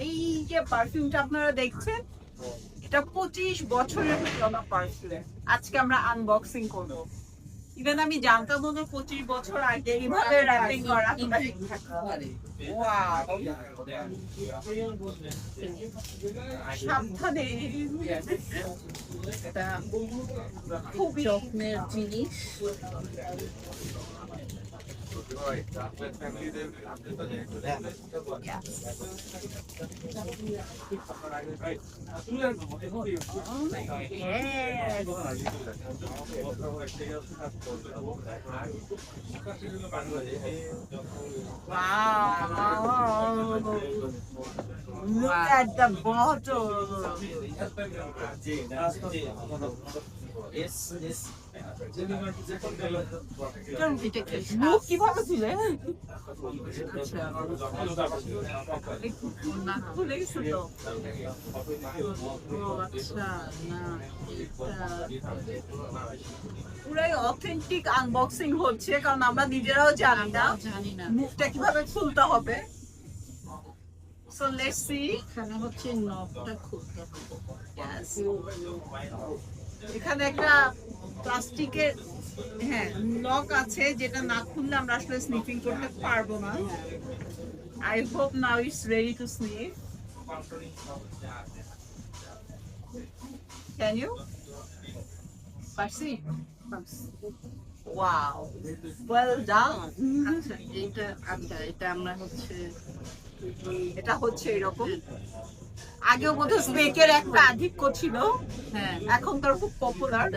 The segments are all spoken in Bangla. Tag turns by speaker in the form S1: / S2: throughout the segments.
S1: এই যে পারফিউমটা আপনারা দেখছেন, এটা 25 বছরের পুরনো পারফিউম। আজকে আমরা আনবক্সিং করব। ইভেন আমি জানতাম না 25 বছর আগে এইভাবে র্যাপিং করা ওয়াও, সাবধানে,
S2: এটা খুব যত্নের জিনিস।
S1: Look at the bottle. মুখ কিভাবে ছিলে? খুলে গেছে তো। পুরাই অথেন্টিক আনবক্সিং হচ্ছে, কারণ আমরা নিজেরাও জানি না মুখটা কিভাবে খুলতে হবে। So let's see.
S2: এখানে হচ্ছে নবটা খুলতে হবে।
S1: এখানে একটা প্লাস্টিকের লক আছে, যেটা না খুললে আমরা আসলে স্নিফিং করতে পারবো না। I hope now it's ready to sniff. Can you? Perceive? Wow. Well done.
S2: এটা আমরা হচ্ছে
S1: এটা হচ্ছে এরকম। আগেও বোধহয় স্নেকের একটা আধিক্য ছিল, এখন তার খুব পপুলার।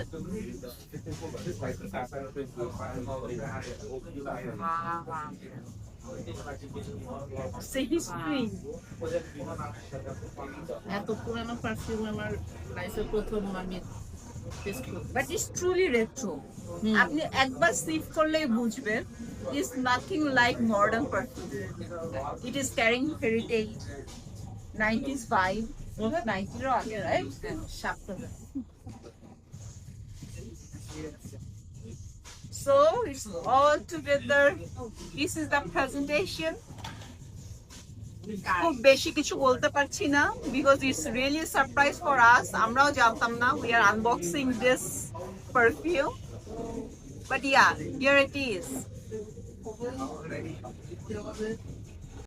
S2: এত পুরানো পারফিউম আমার লাইফে প্রথম আমি টেস্ট করতে।
S1: But it's truly retro. আপনি একবার স্নিফ করলেই বুঝবেন, it's nothing like modern perfume. It is carrying heritage 90s vibe. 90s এর আগে, right? So it's all together. This is the presentation. খুব বেশি কিছু বলতে পারছি না, because it's really a surprise for us. আমরাও জানতাম না. We are unboxing this perfume, but yeah, here it is.